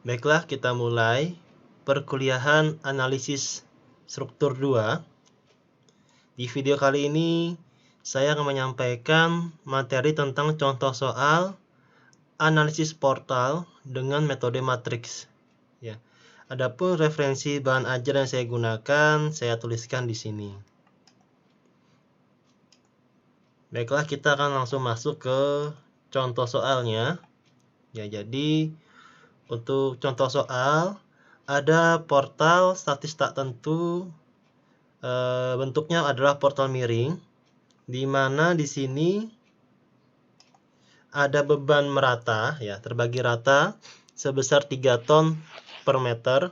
Baiklah, kita mulai perkuliahan analisis struktur 2. Di video kali ini saya akan menyampaikan materi tentang contoh soal analisis portal dengan metode matriks. Ya. Adapun referensi bahan ajar yang saya gunakan, saya tuliskan di sini. Baiklah, kita akan langsung masuk ke contoh soalnya. Ya, jadi untuk contoh soal ada portal statis tak tentu, bentuknya adalah portal miring, di mana di sini ada beban merata, ya, terbagi rata sebesar 3 ton per meter.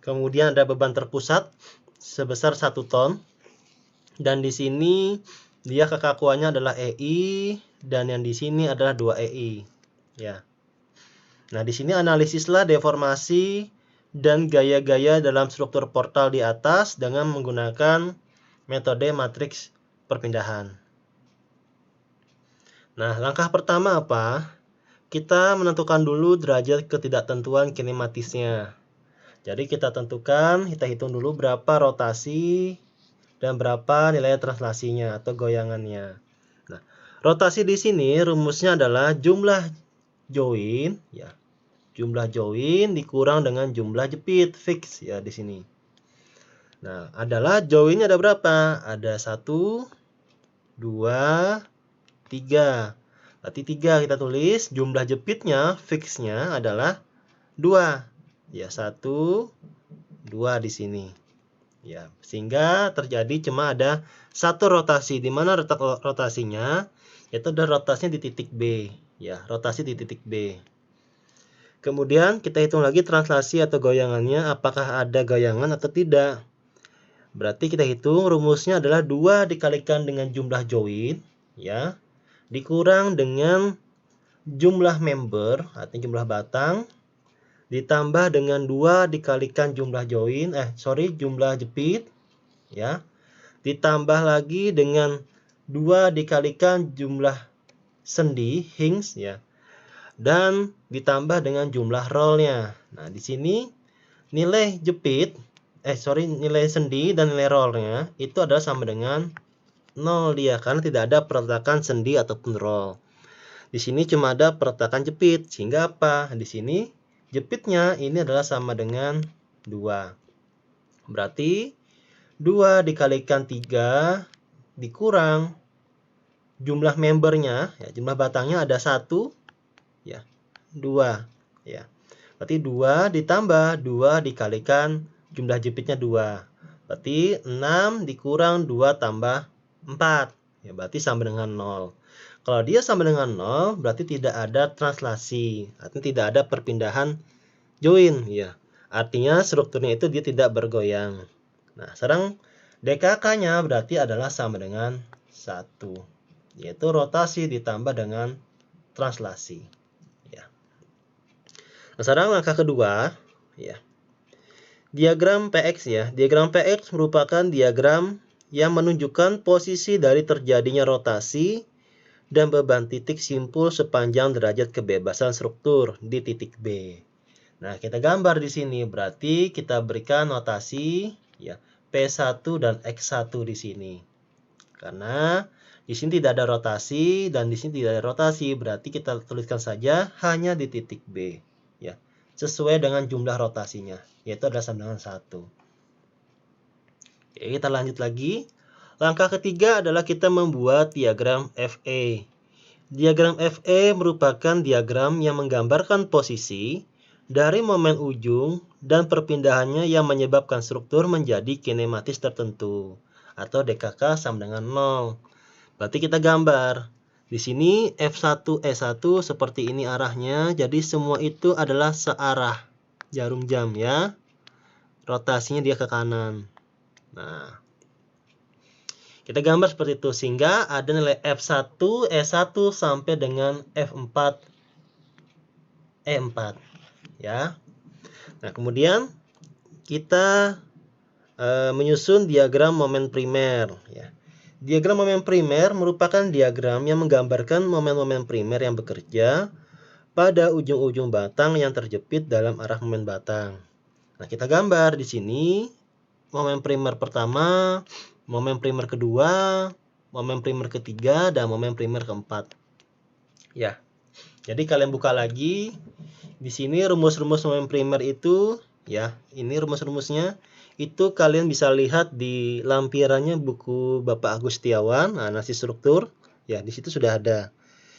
Kemudian ada beban terpusat sebesar 1 ton. Dan di sini dia kekakuannya adalah EI, dan yang di sini adalah 2 EI, ya. Nah, di sini analisislah deformasi dan gaya-gaya dalam struktur portal di atas dengan menggunakan metode matriks perpindahan. Nah, langkah pertama apa? Kita menentukan dulu derajat ketidaktentuan kinematisnya. Jadi kita tentukan, kita hitung dulu berapa rotasi dan berapa nilai translasinya atau goyangannya. Nah, rotasi di sini rumusnya adalah jumlah join, ya. Jumlah join dikurang dengan jumlah jepit fix, ya, di sini. Nah, adalah joinnya ada berapa? Ada 1, 2, 3. Berarti 3 kita tulis, jumlah jepitnya fixnya adalah 2. Ya, 1, 2 di sini. Ya, sehingga terjadi cuma ada satu rotasi, di mana letak rotasinya yaitu ada rotasinya di titik B, ya, rotasi di titik B. Kemudian kita hitung lagi translasi atau goyangannya, apakah ada goyangan atau tidak. Berarti kita hitung rumusnya adalah 2 dikalikan dengan jumlah join, ya, dikurang dengan jumlah member atau jumlah batang, ditambah dengan 2 dikalikan jumlah jumlah jepit, ya, ditambah lagi dengan 2 dikalikan jumlah sendi hinge, ya, dan ditambah dengan jumlah rollnya. Nah, di sini nilai nilai sendi dan nilai rollnya itu adalah sama dengan 0 dia, karena tidak ada perletakan sendi ataupun roll. Di sini cuma ada perletakan jepit, sehingga apa? Di sini jepitnya ini adalah sama dengan 2. Berarti 2 dikalikan 3 dikurang jumlah membernya, ya, jumlah batangnya ada 1, ya, 2, ya. Berarti 2 ditambah 2 dikalikan jumlah jepitnya 2. Berarti 6 dikurang 2 tambah 4, ya, berarti sama dengan 0. Kalau dia sama dengan 0, berarti tidak ada translasi, artinya tidak ada perpindahan join, ya. Artinya strukturnya itu dia tidak bergoyang. Nah, sekarang DKK-nya berarti adalah sama dengan 1, yaitu rotasi ditambah dengan translasi, ya. Nah, sekarang langkah kedua, ya. Diagram PX, ya. Diagram PX merupakan diagram yang menunjukkan posisi dari terjadinya rotasi dan beban titik simpul sepanjang derajat kebebasan struktur di titik B. Nah, kita gambar di sini, berarti kita berikan notasi, ya, P1 dan X1 di sini. Karena di sini tidak ada rotasi dan di sini tidak ada rotasi, berarti kita tuliskan saja hanya di titik B, ya, sesuai dengan jumlah rotasinya, yaitu adalah sama dengan 1. Oke, kita lanjut lagi. Langkah ketiga adalah kita membuat diagram FE. Diagram FE merupakan diagram yang menggambarkan posisi dari momen ujung dan perpindahannya yang menyebabkan struktur menjadi kinematis tertentu, atau DKK sama dengan 0. Berarti kita gambar. Di sini F1 E1 seperti ini arahnya, jadi semua itu adalah searah jarum jam, ya. Rotasinya dia ke kanan. Nah, kita gambar seperti itu sehingga ada nilai F1 E1 sampai dengan F4 E4, ya. Nah, kemudian kita menyusun diagram momen primer, ya. Diagram momen primer merupakan diagram yang menggambarkan momen-momen primer yang bekerja pada ujung-ujung batang yang terjepit dalam arah momen batang. Nah, kita gambar di sini momen primer pertama, momen primer kedua, momen primer ketiga, dan momen primer keempat. Ya. Jadi kalian buka lagi di sini rumus-rumus momen primer itu, ya. Ini rumus-rumusnya. Itu kalian bisa lihat di lampirannya buku Bapak Agustiawan, analisis struktur. Ya, di situ sudah ada.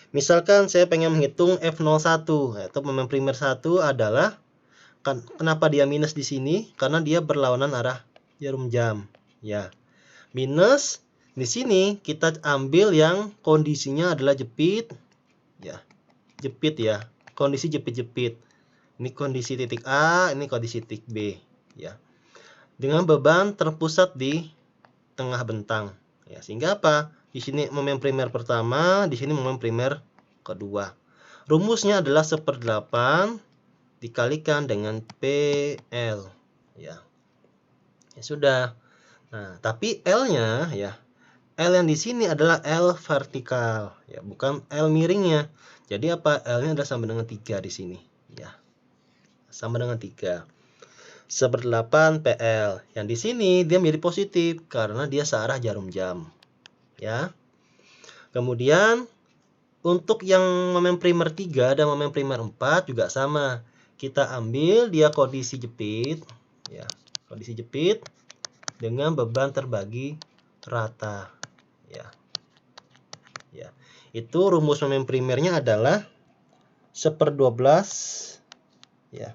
Misalkan saya pengen menghitung F01, yaitu momen primer 1 adalah kenapa dia minus di sini? Karena dia berlawanan arah jarum jam. Ya. Minus di sini kita ambil yang kondisinya adalah jepit. Ya. Jepit ya. Kondisi jepit-jepit. Ini kondisi titik A, ini kondisi titik B, ya. Dengan beban terpusat di tengah bentang. Ya, sehingga apa? Di sini momen primer pertama, di sini momen primer kedua. Rumusnya adalah 1/8 dikalikan dengan PL. Ya. Ya sudah. Nah, tapi L-nya ya. L yang di sini adalah L vertikal, ya, bukan L miringnya. Jadi apa? L-nya adalah sama dengan 3 di sini, ya. Sama dengan 3. 1/8 PL. Yang di sini dia menjadi positif karena dia searah jarum jam. Ya. Kemudian untuk yang momen primer 3 dan momen primer 4 juga sama. Kita ambil dia kondisi jepit, ya. Kondisi jepit dengan beban terbagi rata, ya. Ya. Itu rumus momen primernya adalah 1/12, ya.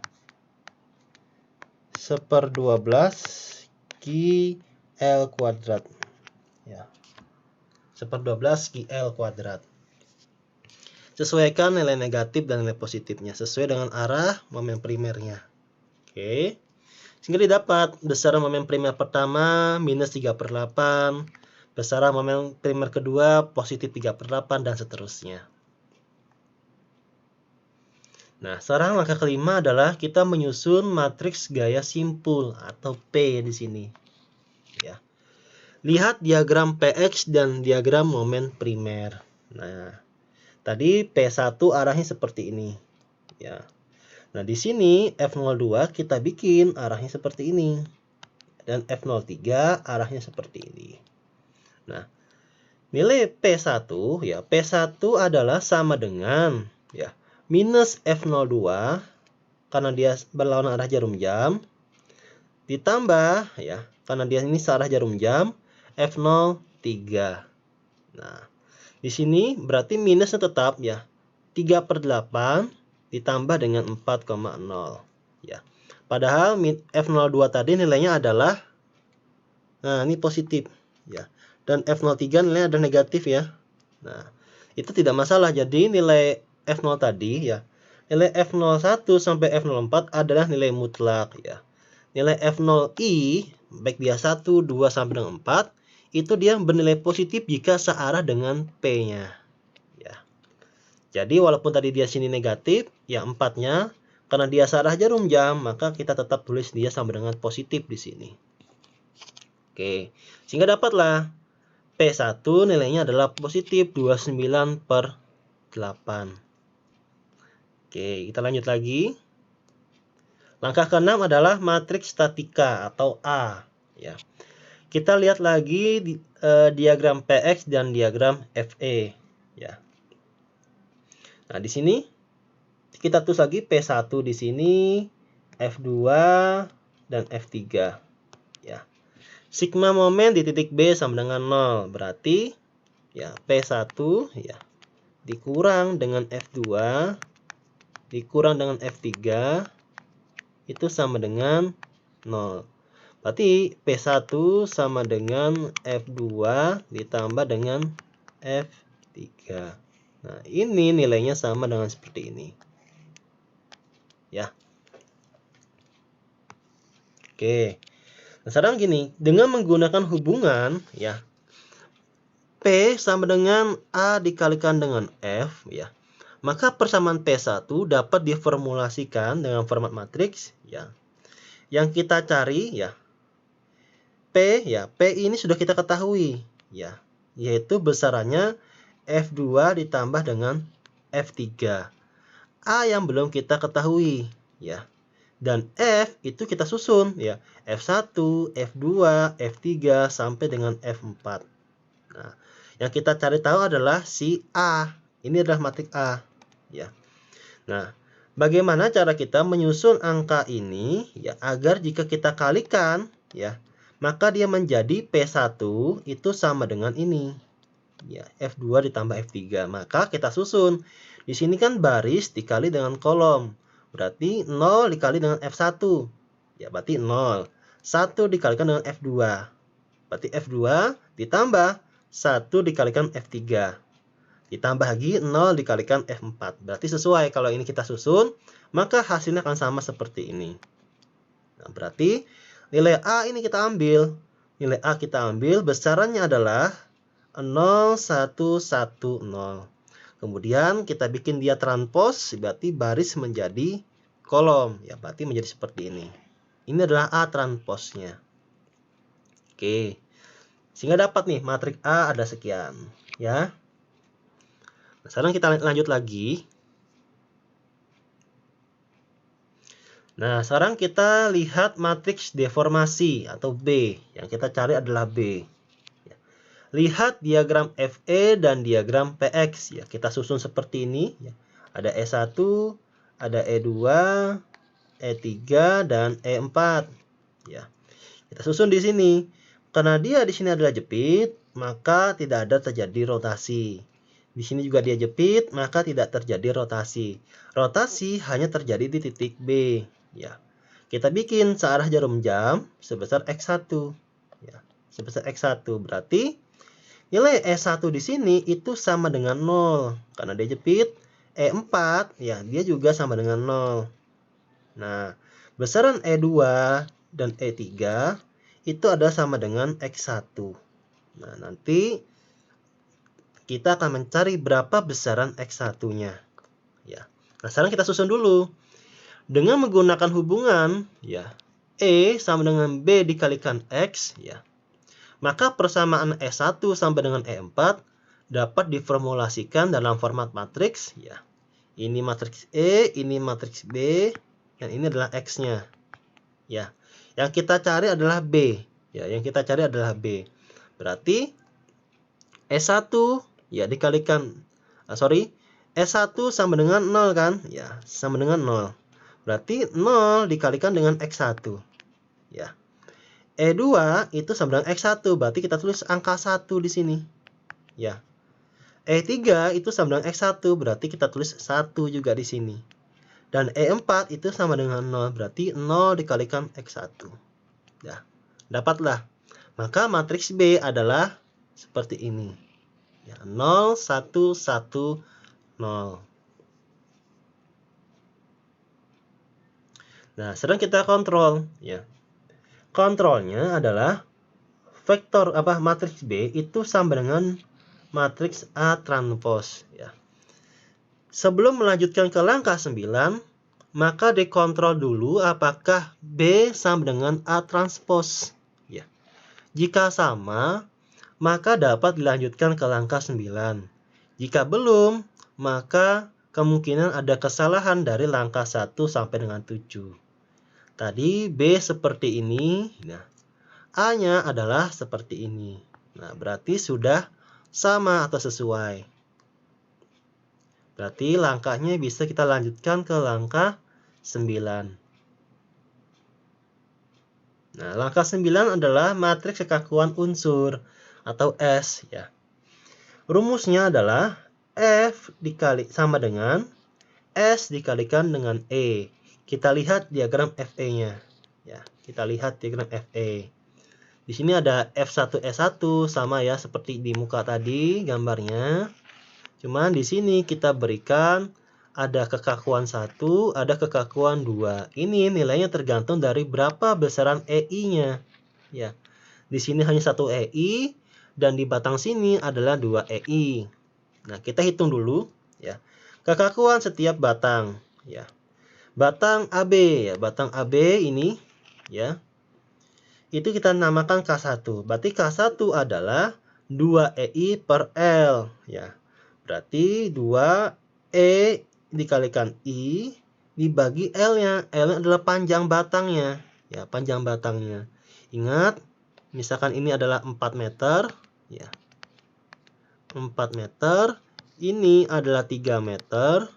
1/12 QL kuadrat, ya. 1/12 QL kuadrat. Sesuaikan nilai negatif dan nilai positifnya sesuai dengan arah momen primernya. Oke. Sehingga didapat besaran momen primer pertama minus 3/8, besaran momen primer kedua positif 3/8, dan seterusnya. Nah, sekarang langkah kelima adalah kita menyusun matriks gaya simpul atau P di sini. Ya. Lihat diagram PX dan diagram momen primer. Nah, tadi P1 arahnya seperti ini. Ya. Nah, di sini F02 kita bikin arahnya seperti ini. Dan F03 arahnya seperti ini. Nah, nilai P1 ya, P1 adalah sama dengan ya minus F02 karena dia berlawanan arah jarum jam, ditambah ya karena dia ini searah jarum jam F03. Nah, di sini berarti minusnya tetap ya 3/8 ditambah dengan 4,0, ya. Padahal F02 tadi nilainya adalah, nah, ini positif ya. Dan F03 nilainya ada negatif ya. Nah, itu tidak masalah. Jadi nilai F0 tadi ya, nilai F01 sampai F04 adalah nilai mutlak ya. Nilai F0i baik dia 1, 2 sampai dengan 4 itu dia bernilai positif jika searah dengan P-nya. Ya. Jadi walaupun tadi dia sini negatif, ya 4-nya karena dia searah jarum jam, maka kita tetap tulis dia sama dengan positif di sini. Oke. Sehingga dapatlah P1 nilainya adalah positif 29/8. Oke, kita lanjut lagi. Langkah ke-6 adalah matriks statika atau A. Ya. Kita lihat lagi diagram PX dan diagram FE. Ya. Nah, di sini kita tulis lagi P1 di sini, F2 dan F3. Ya. Sigma momen di titik B sama dengan 0. Berarti ya P1 ya dikurang dengan F2 dikurang dengan F3 itu sama dengan 0. Berarti P1 sama dengan F2 ditambah dengan F3. Nah, ini nilainya sama dengan seperti ini. Ya. Oke. Nah, sekarang gini, dengan menggunakan hubungan ya P sama dengan A dikalikan dengan F ya. Maka persamaan P1 dapat diformulasikan dengan format matriks ya. Yang kita cari ya P ya, P ini sudah kita ketahui ya, yaitu besarannya F2 ditambah dengan F3. A yang belum kita ketahui, ya. Dan F itu kita susun, ya. F1, F2, F3 sampai dengan F4. Nah, yang kita cari tahu adalah si A. Ini adalah matriks A, ya. Nah, bagaimana cara kita menyusun angka ini, ya, agar jika kita kalikan, ya, maka dia menjadi P1 itu sama dengan ini. Ya, F2 ditambah F3. Maka kita susun. Di sini kan baris dikali dengan kolom. Berarti 0 dikali dengan F1. Ya, berarti 0. 1 dikalikan dengan F2. Berarti F2 ditambah 1 dikalikan F3. Ditambah lagi 0 dikalikan F4. Berarti sesuai. Kalau ini kita susun, maka hasilnya akan sama seperti ini. Nah, berarti nilai A ini kita ambil. Nilai A kita ambil, besarannya adalah 0, 1, 1, 0. Kemudian kita bikin dia transpose, berarti baris menjadi kolom. Ya, berarti menjadi seperti ini. Ini adalah A transposnya. Oke. Sehingga dapat nih, matriks A ada sekian. Ya. Nah, sekarang kita lanjut lagi. Nah, sekarang kita lihat matriks deformasi atau B. Yang kita cari adalah B. Lihat diagram FE dan diagram PX. Ya, kita susun seperti ini. Ya. Ada E1, ada E2, E3, dan E4. Ya. Kita susun di sini. Karena dia di sini adalah jepit, maka tidak ada terjadi rotasi. Di sini juga dia jepit, maka tidak terjadi rotasi. Rotasi hanya terjadi di titik B. Ya. Kita bikin searah jarum jam sebesar X1. Ya. Sebesar X1 berarti nilai E1 di sini itu sama dengan 0. Karena dia jepit. E4, ya, dia juga sama dengan 0. Nah, besaran E2 dan E3 itu adalah sama dengan X1. Nah, nanti kita akan mencari berapa besaran X1-nya. Ya. Nah, sekarang kita susun dulu. Dengan menggunakan hubungan, ya, E sama dengan B dikalikan X, ya. Maka persamaan E1 sampai dengan E4 dapat diformulasikan dalam format matriks, ya. Ini matriks E, ini matriks B, dan ini adalah X-nya. Ya. Yang kita cari adalah B, ya, yang kita cari adalah B. Berarti E1 ya dikalikan E1 sama dengan 0 kan? Ya, sama dengan 0. Berarti 0 dikalikan dengan X1. Ya. E2 itu sama dengan X1, berarti kita tulis angka 1 di sini. Ya. E3 itu sama dengan X1, berarti kita tulis 1 juga di sini. Dan E4 itu sama dengan 0, berarti 0 dikalikan X1. Ya. Dapatlah. Maka matriks B adalah seperti ini. Ya, 0, 1, 1, 0. Nah, sekarang kita kontrol, ya. Kontrolnya adalah vektor matriks B itu sama dengan matriks A transpose, ya. Sebelum melanjutkan ke langkah 9, maka dikontrol dulu apakah B sama dengan A transpose, ya. Jika sama, maka dapat dilanjutkan ke langkah 9. Jika belum, maka kemungkinan ada kesalahan dari langkah 1 sampai dengan 7. Tadi B seperti ini, nah, A-nya adalah seperti ini. Nah, berarti sudah sama atau sesuai. Berarti langkahnya bisa kita lanjutkan ke langkah 9. Nah, langkah 9 adalah matriks kekakuan unsur atau S, ya. Rumusnya adalah F dikali sama dengan S dikalikan dengan E. Kita lihat diagram FE-nya. Ya, kita lihat diagram FE. Di sini ada F1E1 sama ya seperti di muka tadi gambarnya. Cuman di sini kita berikan ada kekakuan 1, ada kekakuan 2. Ini nilainya tergantung dari berapa besaran EI-nya. Ya. Di sini hanya 1 EI dan di batang sini adalah 2 EI. Nah, kita hitung dulu, ya. Kekakuan setiap batang, ya. Batang AB, ya, batang AB ini, ya. Itu kita namakan K1. Berarti K1 adalah 2 EI per L, ya. Berarti 2 E dikalikan I dibagi L-nya. L-nya adalah panjang batangnya. Ya, panjang batangnya. Ingat, misalkan ini adalah 4 meter. Ya, 4 meter. Ini adalah 3 meter.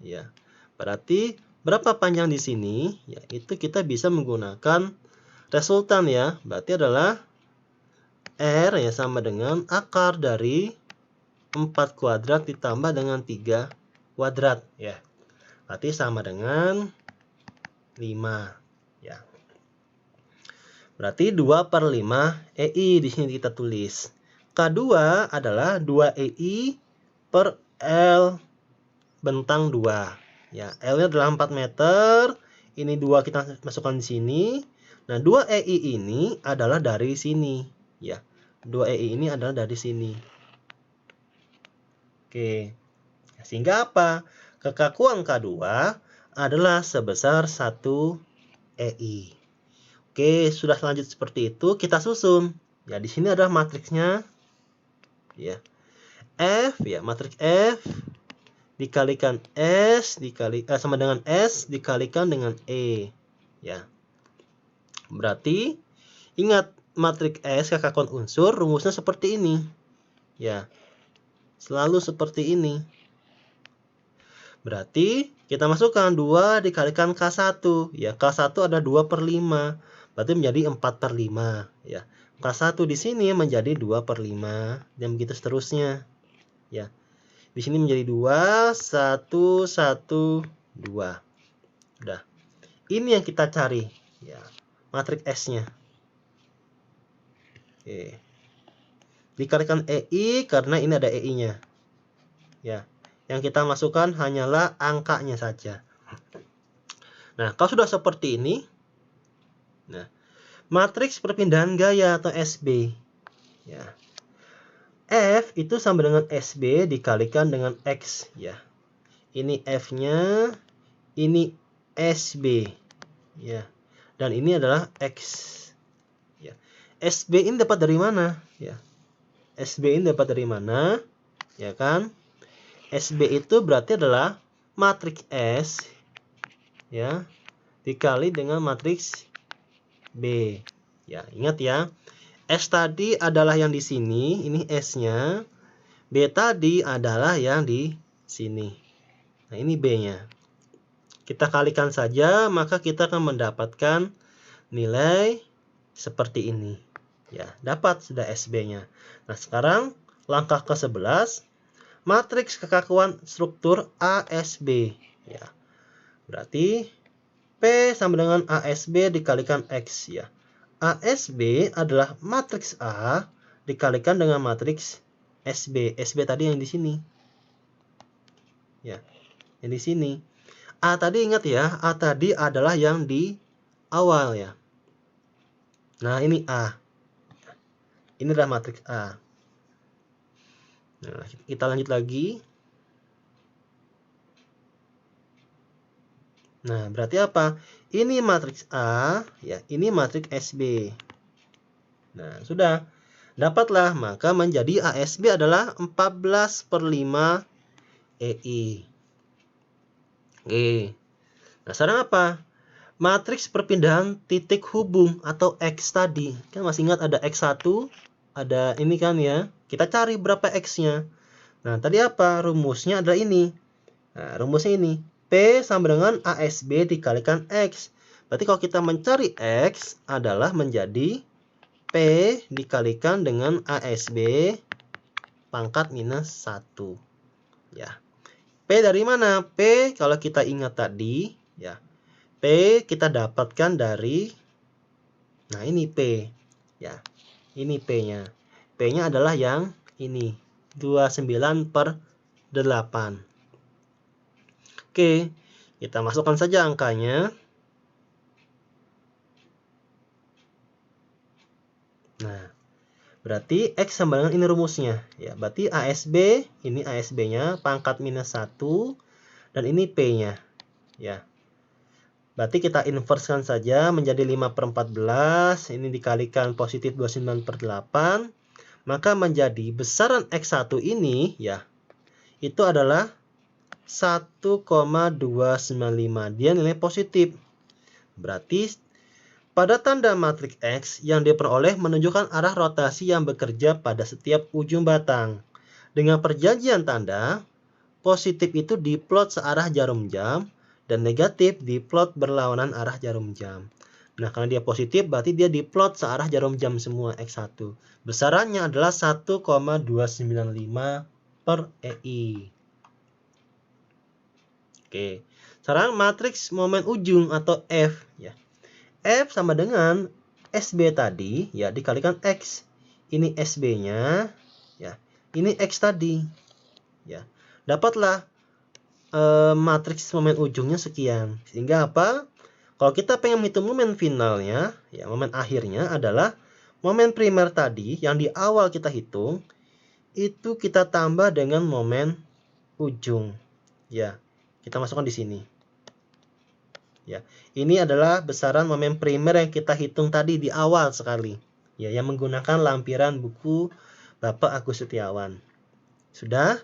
Ya, berarti berapa panjang di sini? Ya, itu kita bisa menggunakan resultan ya. Berarti adalah R ya sama dengan akar dari 4 kuadrat ditambah dengan 3 kuadrat ya. Berarti sama dengan 5 ya. Berarti 2/5 EI di sini kita tulis. K2 adalah 2 EI per L bentang 2. Ya, L-nya adalah 4 meter. Ini 2 kita masukkan di sini. Nah, 2 EI ini adalah dari sini ya. 2 EI ini adalah dari sini. Oke. Sehingga apa? Kekakuan K2 adalah sebesar 1 EI. Oke, sudah lanjut seperti itu, kita susun. Ya, di sini ada matriksnya. Ya. F ya, matriks F dikalikan S sama dengan S dikalikan dengan E. Ya. Berarti ingat matriks S kekakuan unsur rumusnya seperti ini. Ya. Selalu seperti ini. Berarti kita masukkan 2 dikalikan K1. Ya, K1 ada 2/5. Berarti menjadi 4/5. Ya, K1 di sini menjadi 2/5. Dan begitu seterusnya. Ya, di sini menjadi 2, 1, 1, 2. Udah. Ini yang kita cari. Ya, matriks S-nya. Oke. Dikalikan EI karena ini ada EI-nya. Ya. Yang kita masukkan hanyalah angkanya saja. Nah, kalau sudah seperti ini, nah, matriks perpindahan gaya atau SB. Ya. F itu sama dengan SB dikalikan dengan X. Ya. Ini F-nya, ini SB. Ya. Dan ini adalah X. Ya. SB ini dapat dari mana? Ya. SB ini dapat dari mana? Ya kan? SB itu berarti adalah matriks S ya dikali dengan matriks B. Ya, ingat ya. S tadi adalah yang di sini, ini S-nya. B tadi adalah yang di sini. Nah, ini B-nya. Kita kalikan saja, maka kita akan mendapatkan nilai seperti ini. Ya, dapat sudah SB-nya. Nah, sekarang langkah ke-11. Matriks kekakuan struktur ASB. Ya. Berarti P sama dengan ASB dikalikan X ya. ASB adalah matriks A dikalikan dengan matriks SB. SB tadi yang di sini. Ya. Yang di sini. A tadi ingat ya, A tadi adalah yang di awal ya. Nah, ini A. Ini adalah matriks A. Nah, kita lanjut lagi. Nah, berarti apa? Ini matriks A, ya, ini matriks SB. Nah, sudah. Dapatlah, maka menjadi ASB adalah 14/5 EI. Oke. Nah, sekarang apa? Matriks perpindahan titik hubung atau X tadi. Kan masih ingat ada X1, ada ini kan ya. Kita cari berapa X-nya. Nah, tadi apa? Rumusnya adalah ini. Nah, rumusnya ini. P sama dengan ASB dikalikan X. Berarti kalau kita mencari X adalah menjadi P dikalikan dengan ASB pangkat minus 1. Ya. P dari mana? P kalau kita ingat tadi, ya. P kita dapatkan dari, nah ini P. Ya. Ini P-nya. P-nya adalah yang ini. 29/8. Oke. Kita masukkan saja angkanya. Nah, berarti X sama dengan ini rumusnya. Ya, berarti ASB, ini ASB-nya pangkat minus 1 dan ini P-nya. Ya. Berarti kita inverskan saja menjadi 5/14, ini dikalikan positif 29/8, maka menjadi besaran X1 ini ya. Itu adalah 1,295. Dia nilai positif. Berarti pada tanda matriks X yang diperoleh menunjukkan arah rotasi yang bekerja pada setiap ujung batang. Dengan perjanjian tanda, positif itu diplot searah jarum jam dan negatif diplot berlawanan arah jarum jam. Nah, karena dia positif berarti dia diplot searah jarum jam semua X1. Besarannya adalah 1,295 per EI. Oke. Sekarang matriks momen ujung atau F ya. F sama dengan SB tadi ya dikalikan X. Ini SB-nya ya. Ini X tadi. Ya. Dapatlah matriks momen ujungnya sekian. Sehingga apa? Kalau kita pengen menghitung momen finalnya, ya momen akhirnya adalah momen primer tadi yang di awal kita hitung, itu kita tambah dengan momen ujung. Ya, kita masukkan di sini. Ya, ini adalah besaran momen primer yang kita hitung tadi di awal sekali. Ya, yang menggunakan lampiran buku Bapak Agus Setiawan. Sudah?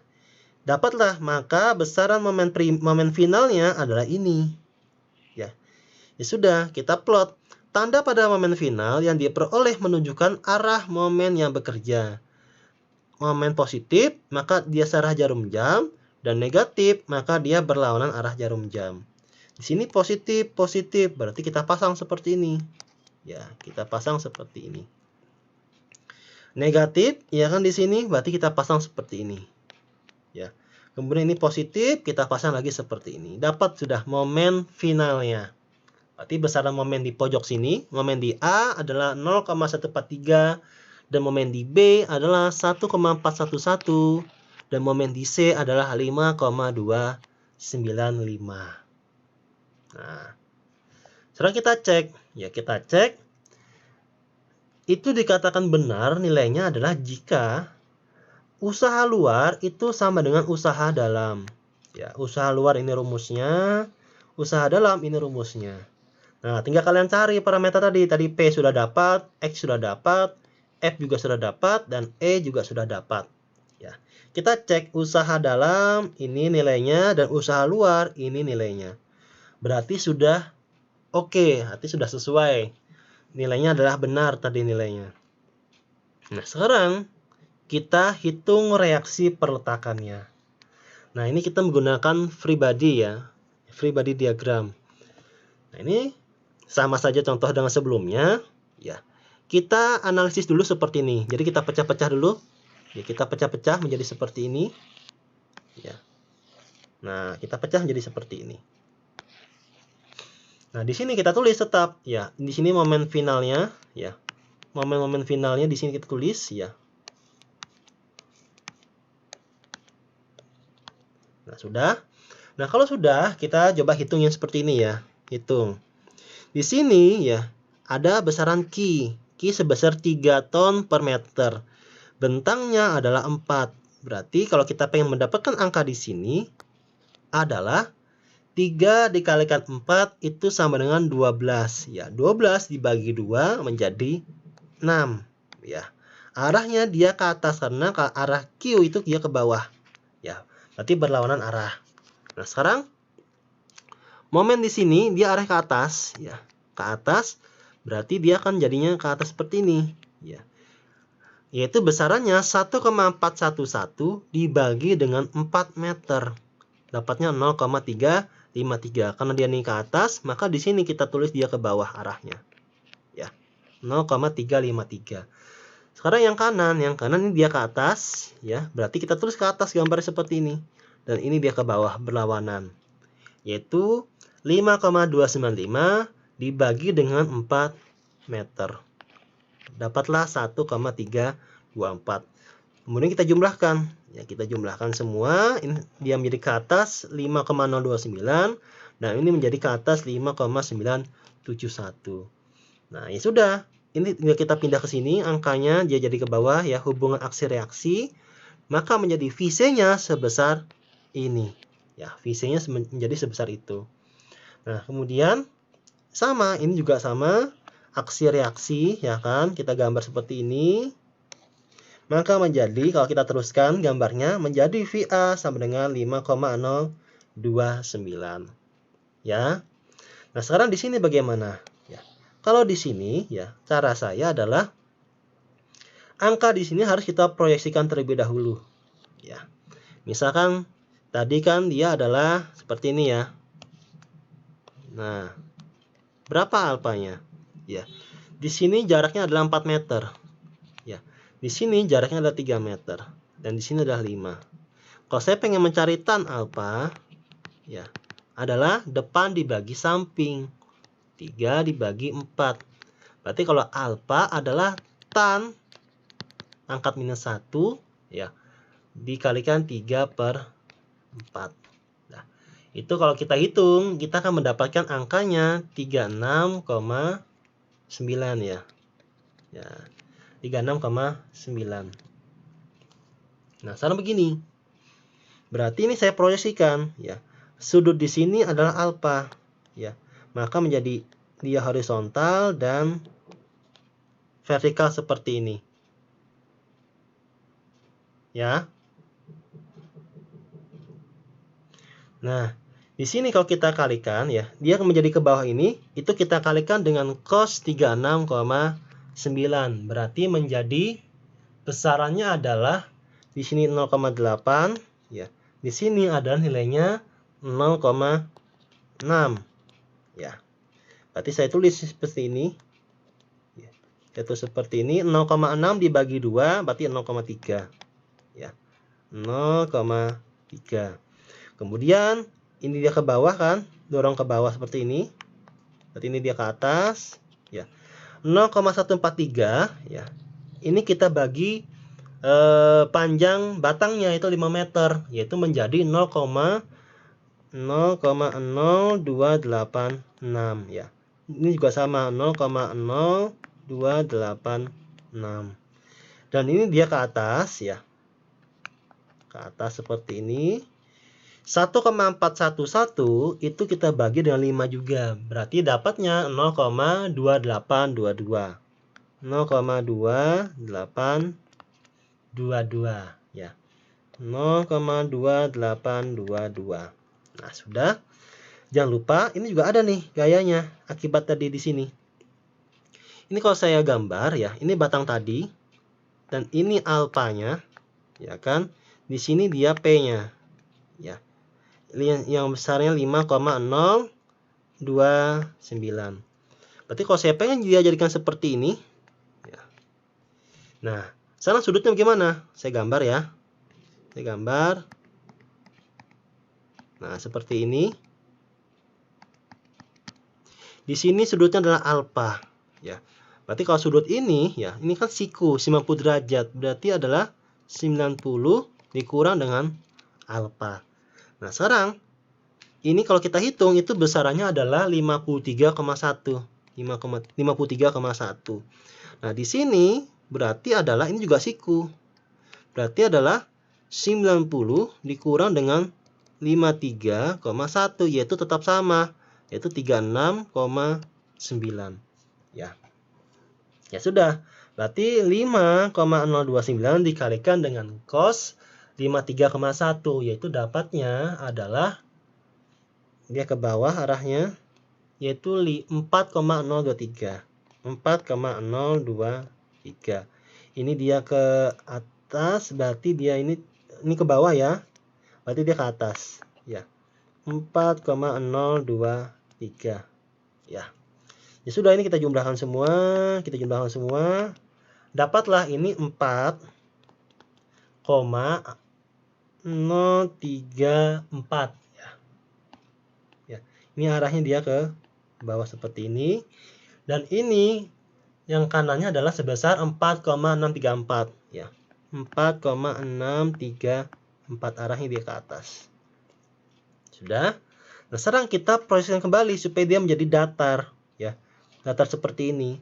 Dapatlah, maka besaran momen finalnya adalah ini. Ya sudah, kita plot. Tanda pada momen final yang diperoleh menunjukkan arah momen yang bekerja. Momen positif, maka dia searah jarum jam. Dan negatif, maka dia berlawanan arah jarum jam. Di sini positif, positif. Berarti kita pasang seperti ini. Ya, kita pasang seperti ini. Negatif, ya kan di sini, berarti kita pasang seperti ini. Ya. Kemudian ini positif, kita pasang lagi seperti ini. Dapat sudah momen finalnya. Berarti besaran momen di pojok sini, momen di A adalah 0,143 dan momen di B adalah 1,411 dan momen di C adalah 5,295. Nah, sekarang kita cek. Ya, kita cek. Itu dikatakan benar nilainya adalah jika usaha luar itu sama dengan usaha dalam. Ya, usaha luar ini rumusnya, usaha dalam ini rumusnya. Nah, tinggal kalian cari parameter tadi. Tadi P sudah dapat, X sudah dapat, F juga sudah dapat, dan E juga sudah dapat. Ya, kita cek usaha dalam, ini nilainya, dan usaha luar, ini nilainya. Berarti sudah oke, berarti sudah sesuai. Nilainya adalah benar tadi nilainya. Nah, sekarang kita hitung reaksi perletakannya. Nah, ini kita menggunakan free body ya, free body diagram. Nah, ini sama saja contoh dengan sebelumnya, ya. Kita analisis dulu seperti ini. Jadi kita pecah-pecah dulu. Ya, kita pecah-pecah menjadi seperti ini. Ya. Nah, kita pecah menjadi seperti ini. Nah, di sini kita tulis tetap, ya. Di sini momen finalnya, ya. Momen-momen finalnya di sini kita tulis, ya. Nah, sudah. Nah, kalau sudah, kita coba hitung yang seperti ini ya. Hitung. Di sini ya, ada besaran Q. Q sebesar 3 ton per meter. Bentangnya adalah 4. Berarti kalau kita pengen mendapatkan angka di sini adalah 3 dikalikan 4 itu sama dengan 12. Ya, 12 dibagi 2 menjadi 6. Ya. Arahnya dia ke atas karena arah Q itu dia ke bawah. Ya, berarti berlawanan arah. Nah, sekarang momen di sini dia arah ke atas, ya, ke atas, berarti dia akan jadinya ke atas seperti ini, ya. Yaitu besarannya 1,411 dibagi dengan 4 meter. Dapatnya 0,353. Karena dia ini ke atas, maka di sini kita tulis dia ke bawah arahnya. Ya. 0,353. Sekarang yang kanan ini dia ke atas, ya. Berarti kita tulis ke atas gambarnya seperti ini. Dan ini dia ke bawah berlawanan. Yaitu 5,295 dibagi dengan 4 meter. Dapatlah 1,324. Kemudian kita jumlahkan. Ya, kita jumlahkan semua. Ini dia menjadi ke atas 5,029 dan ini menjadi ke atas 5,971. Nah, ya sudah. Ini tinggal kita pindah ke sini, angkanya dia jadi ke bawah ya, hubungan aksi reaksi, maka menjadi VC-nya sebesar ini. Ya, VC-nya menjadi sebesar itu. Nah, kemudian sama, ini juga sama, aksi reaksi, ya kan? Kita gambar seperti ini. Maka menjadi, kalau kita teruskan gambarnya, menjadi VA sama dengan 5,0 Ya. Nah, sekarang di sini bagaimana? Ya. Kalau di sini ya, cara saya adalah angka di sini harus kita proyeksikan terlebih dahulu. Ya. Misalkan tadi kan dia adalah seperti ini ya. Nah, berapa alfanya? Ya. Di sini jaraknya adalah 4 meter. Ya. Di sini jaraknya adalah 3 meter dan di sini adalah 5. Kalau saya pengen mencari tan alfa, ya, adalah depan dibagi samping. 3 dibagi 4. Berarti kalau alfa adalah tan angkat minus 1, ya, dikalikan 3/4. Nah, itu kalau kita hitung, kita akan mendapatkan angkanya 36,9 ya. Ya, 36,9. Nah, sekarang begini. Berarti ini saya proyeksikan ya. Sudut di sini adalah alfa ya. Maka menjadi dia horizontal dan vertikal seperti ini. Ya. Nah, di sini kalau kita kalikan ya, dia akan menjadi ke bawah ini, itu kita kalikan dengan cos 36,9. Berarti menjadi besarannya adalah di sini 0,8 ya. Di sini adalah nilainya 0,6 ya. Berarti saya tulis seperti ini. Ya. Saya tulis seperti ini, 0,6 dibagi 2 berarti 0,3 ya. 0,3. Kemudian ini dia ke bawah kan, dorong ke bawah seperti ini. Berarti ini dia ke atas ya. 0,143 ya. Ini kita bagi panjang batangnya itu 5 meter, yaitu menjadi 0,0286 ya. Ini juga sama 0,0286. Dan ini dia ke atas ya. Ke atas seperti ini. 1,411 itu kita bagi dengan 5 juga. Berarti dapatnya 0,2822. 0,2822 ya. 0,2822. Nah, sudah. Jangan lupa ini juga ada nih gayanya akibat tadi di sini. Ini kalau saya gambar ya, ini batang tadi dan ini alfanya ya kan. Di sini dia P-nya. Ya. Yang besarnya 5,029. Berarti kalau saya pengen dia jadikan seperti ini ya. Nah, sekarang sudutnya bagaimana? Saya gambar ya. Saya gambar. Nah, seperti ini. Di sini sudutnya adalah alfa ya. Berarti kalau sudut ini ya, ini kan siku 90 derajat. Berarti adalah 90 dikurang dengan alfa. Nah, sekarang ini kalau kita hitung itu besarannya adalah 53,1. 53,1. Nah, di sini berarti adalah ini juga siku. Berarti adalah 90 dikurang dengan 53,1 yaitu tetap sama, yaitu 36,9 ya. Ya sudah. Berarti 5,029 dikalikan dengan cos 53,1 yaitu dapatnya adalah dia ke bawah arahnya yaitu 4,023. 4,023. Ini dia ke atas berarti dia ini ke bawah ya. Berarti dia ke atas ya. 4,023 ya. Ya sudah, ini kita jumlahkan semua, dapatlah ini 4,034 ya. Ya. Ini arahnya dia ke bawah seperti ini. Dan ini yang kanannya adalah sebesar 4,634 ya. 4,634 arahnya dia ke atas. Sudah. Nah, sekarang kita proseskan kembali supaya dia menjadi datar ya. Datar seperti ini.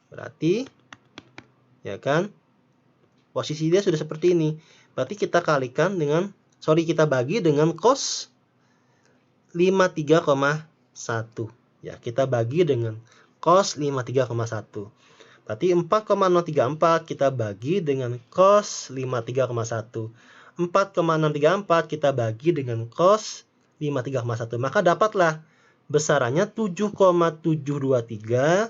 Berarti ya kan? Posisi dia sudah seperti ini. Berarti kita kalikan dengan kita bagi dengan cos 53,1 ya. Kita bagi dengan cos 53,1. Berarti 4,034 kita bagi dengan cos 53,1. 4,634 kita bagi dengan cos 53,1. Maka dapatlah besarannya 7,723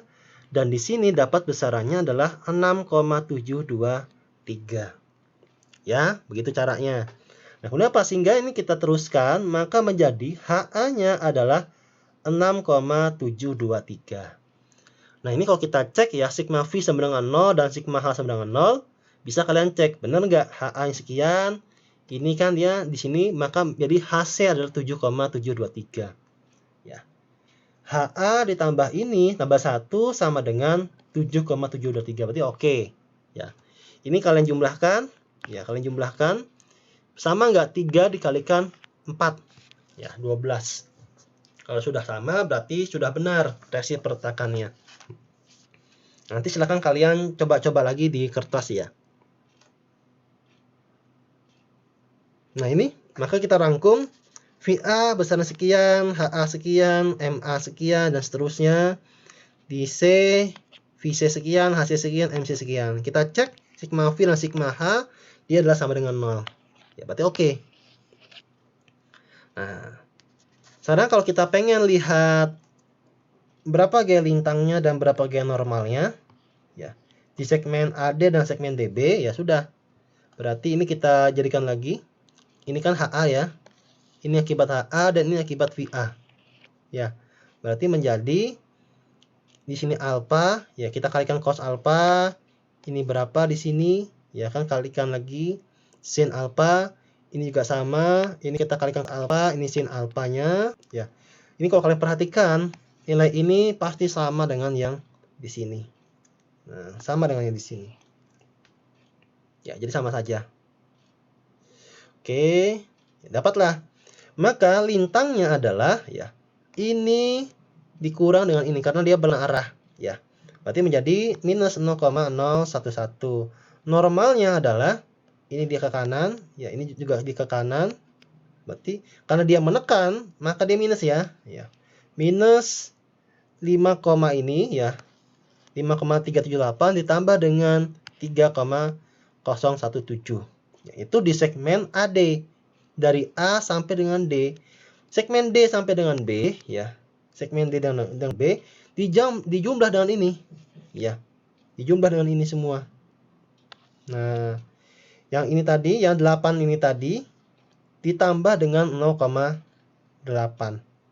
dan di sini dapat besarannya adalah 6,723. Ya, begitu caranya. Nah, kemudian apa? Sehingga ini kita teruskan, maka menjadi HA-nya adalah 6,723. Nah, ini kalau kita cek ya, sigma V sama dengan 0 dan sigma H sama dengan 0, bisa kalian cek, benar nggak HA yang sekian, ini kan dia di sini, maka jadi HC adalah 7,723. Ya. HA ditambah ini, tambah 1 sama dengan 7,723, berarti oke. Ya. Ini kalian jumlahkan, ya kalian jumlahkan, sama nggak 3 dikalikan 4? Ya, 12. Kalau sudah sama, berarti sudah benar reaksi percetakannya. Nanti silakan kalian coba-coba lagi di kertas ya. Nah ini, maka kita rangkum VA besarnya sekian, HA sekian, MA sekian, dan seterusnya. Di C, VC sekian, HC sekian, MC sekian. Kita cek sigma V dan sigma H, dia adalah sama dengan 0. Ya, berarti oke. Nah, sekarang kalau kita pengen lihat berapa gaya lintangnya dan berapa gaya normalnya, ya di segmen AD dan segmen DB, ya sudah. Berarti ini kita jadikan lagi. Ini kan HA ya. Ini akibat HA dan ini akibat VA. Ya. Berarti menjadi di sini alfa, ya kita kalikan cos alfa. Ini berapa di sini? Ya kan kalikan lagi sin alfa. Ini juga sama. Ini kita kalikan alfa, ini sin alfanya, ya. Ini kalau kalian perhatikan, nilai ini pasti sama dengan yang di sini. Nah, sama dengan yang di sini. Ya, jadi sama saja. Oke, dapatlah. Maka lintangnya adalah ya ini dikurang dengan ini karena dia berlawanan arah, ya. Berarti menjadi minus 0,011. Normalnya adalah ini dia ke kanan, ya ini juga di ke kanan. Berarti karena dia menekan, maka dia minus ya, ya. Minus 5, ini ya. 5,378 ditambah dengan 3,017, yaitu di segmen AD dari A sampai dengan D. Segmen D sampai dengan B, ya, segmen D dengan B dijumlah dengan ini, ya, dijumlah dengan ini semua. Nah, yang ini tadi, yang 8 ini tadi ditambah dengan 0,8,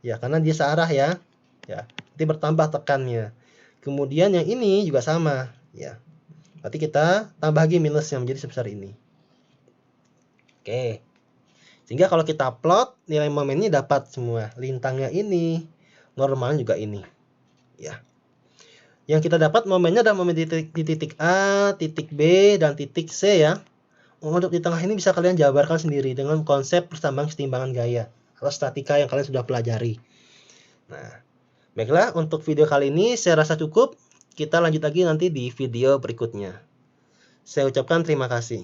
ya, karena dia searah ya, ya, nanti bertambah tekannya. Kemudian yang ini juga sama, ya. Berarti kita tambah lagi minusnya menjadi sebesar ini. Oke. Sehingga kalau kita plot, nilai momennya dapat semua. Lintangnya ini, normalnya juga ini. Ya. Yang kita dapat momennya adalah momen di titik A, titik B, dan titik C ya. Untuk di tengah ini bisa kalian jabarkan sendiri dengan konsep pertambangan kesetimbangan gaya atau statika yang kalian sudah pelajari. Nah, baiklah, untuk video kali ini saya rasa cukup. Kita lanjut lagi nanti di video berikutnya. Saya ucapkan terima kasih.